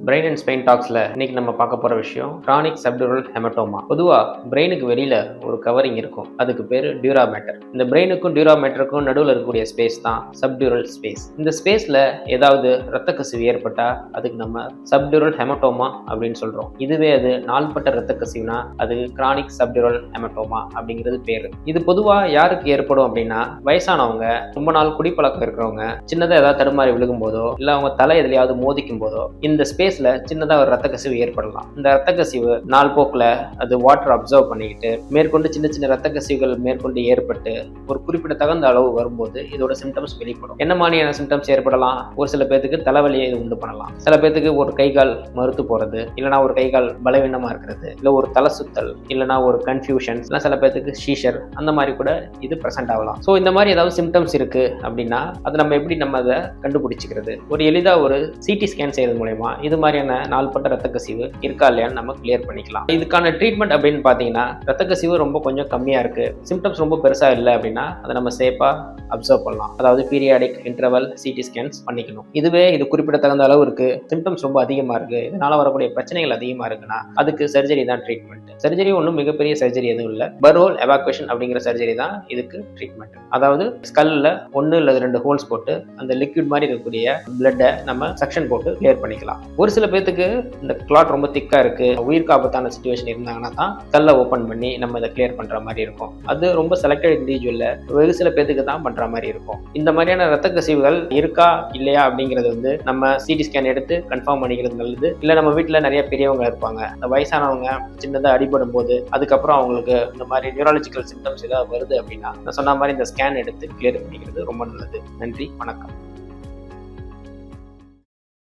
Brain and spine டாக்ஸ்ல இன்னைக்கு நம்ம பார்க்க போற விஷயம் கிரானிக் சப்டியூரல் ஹெமட்டோமா. பொதுவா பிரெயினுக்கு வெளியில ஒரு கவரிங் இருக்கும், அதுக்கு பேரு டியூரா மேட்டர். இந்த பிரெயினுக்கும் டியூரா மேட்டருக்கும் நடுவில் இருக்கக்கூடிய ஸ்பேஸ் தான் சப்டியூரல் ஸ்பேஸ். இந்த ஸ்பேஸ்ல ஏதாவது ரத்த கசிவு ஏற்பட்டா அதுக்கு நம்ம சப்டியூரல் ஹெமட்டோமா அப்படின்னு சொல்றோம். இதுவே அது நாள்பட்ட ரத்த கசிவுனா அது கிரானிக் சப்டியூரல் ஹெமட்டோமா அப்படிங்கிறது பேரு. இது பொதுவா யாருக்கு ஏற்படும் அப்படின்னா, வயசானவங்க, ரொம்ப நாள் குடிப்பழக்கம் இருக்கிறவங்க, சின்னதா ஏதாவது தடுமாறி விழுகும் போதோ இல்ல அவங்க தலை எதுலையாவது மோதிக்கும் போதோ இந்த ஸ்பேஸ்ல சின்னதா ஒரு ரத்த கசிவு ஏற்படலாம். இந்த ரத்த கசிவு நாள் போக்குல அது வாட்டர் அப்சர்வ் பண்ணிக்கிட்டு மேற்கொண்டு சின்ன சின்ன ரத்த கசிவுகள் மேற்கொண்டு ஏற்பட்டு ஒரு குறிப்பிடத்தகுந்த அளவு வரும்போது இதோட சிம்டம்ஸ் வெளிப்படும். என்ன மாதிரியான சிம்டம்ஸ் ஏற்படலாம்? ஒரு சில பேருக்கு தலைவலியை இது உண்டு பண்ணலாம். சில பேருக்கு ஒரு கைகால் மறுத்து போறது, இல்லைனா ஒரு கைகால் பலவீனமா இருக்கிறது, இல்ல ஒரு தலை சுத்தல், இல்லைனா ஒரு கன்ஃபியூஷன், இல்லை சில பேருக்கு ஷீஷர், அந்த மாதிரி கூட இது பிரசன்ட் ஆகலாம். ஸோ இந்த மாதிரி ஏதாவது சிம்டம்ஸ் இருக்கு அப்படின்னா அதை நம்ம எப்படி அதை கண்டுபிடிச்சிக்கிறது? ஒரு எளிதா ஒரு சிடி ஸ்கேன் செய்யறது மூலமா இது மாதிரியான நாள்பட்ட ரத்த கசிவு இருக்கா இல்லையான்னு நம்ம கிளியர் பண்ணிக்கலாம். இதுக்கான ட்ரீட்மெண்ட் அப்படின்னு பார்த்தீங்கன்னா, ரத்த கசிவு ரொம்ப கொஞ்சம் கம்மியா இருக்கு, சிம்டம்ஸ் ரொம்ப பெருசா இல்லை அப்படின்னா அதை நம்ம சேஃபா அப்சர்வ் பண்ணலாம். அதாவது பீரியாடிக் இன்டர்வல் சிடி ஸ்கேன்ஸ் பண்ணிக்கணும். இதுவே இது குறிப்பிடத்தகுந்த அளவு இருக்கு, சிம்டம்ஸ் ரொம்ப அதிகமா இருக்கு, இதனால வரக்கூடிய பிரச்சனைகள் அதிகமா இருக்குன்னா அதுக்கு சர்ஜரி தான் ட்ரீட்மெண்ட். சர்ஜரி ஒன்றும் மிகப்பெரிய சர்ஜரி எதுவும் இல்லை, பர்ஹோல் எவாக்குவேஷன் அப்படிங்கிற சர்ஜரி தான் இதுக்கு ட்ரீட்மெண்ட். அதாவது ஸ்கல்ல 1 அல்லது 2 ஹோல்ஸ் போட்டு அந்த லிக்விட் மாதிரி இருக்கக்கூடிய பிளட்டை நம்ம சக்ஷன் போட்டு கிளியர் பண்ணிக்கலாம். ஒரு சில பேருக்கு இந்த கிளாட் ரொம்ப திக்கா இருக்கு, உயிருக்கு ஆபத்தான சிச்சுவேஷன் இருந்தாங்கன்னா தான் ஸ்கல்ல ஓப்பன் பண்ணி நம்ம இதை கிளியர் பண்ற மாதிரி இருக்கும். அது ரொம்ப செலக்டட் இண்டிவிஜுவல்ல வெகு சில பேருக்கு தான் பண்ற மாதிரி இருக்கும். இந்த மாதிரியான ரத்த கசிவுகள் இருக்கா இல்லையா அப்படிங்கிறது நம்ம சிடி ஸ்கேன் எடுத்து கன்ஃபார்ம் பண்ணிக்கிறது நல்லது. இல்ல நம்ம வீட்டுல நிறைய பெரியவங்க இருப்பாங்க, இந்த வயசானவங்க சின்னதா அடிபடும் போது அதுக்கப்புறம் அவங்களுக்கு இந்த மாதிரி நியூரலாஜிக்கல் சிம்டம்ஸ் ஏதாவது வருது அப்படின்னா நான் சொன்ன மாதிரி இந்த ஸ்கேன் எடுத்து கிளியர் பண்ணிக்கிறது ரொம்ப நல்லது. நன்றி, வணக்கம்.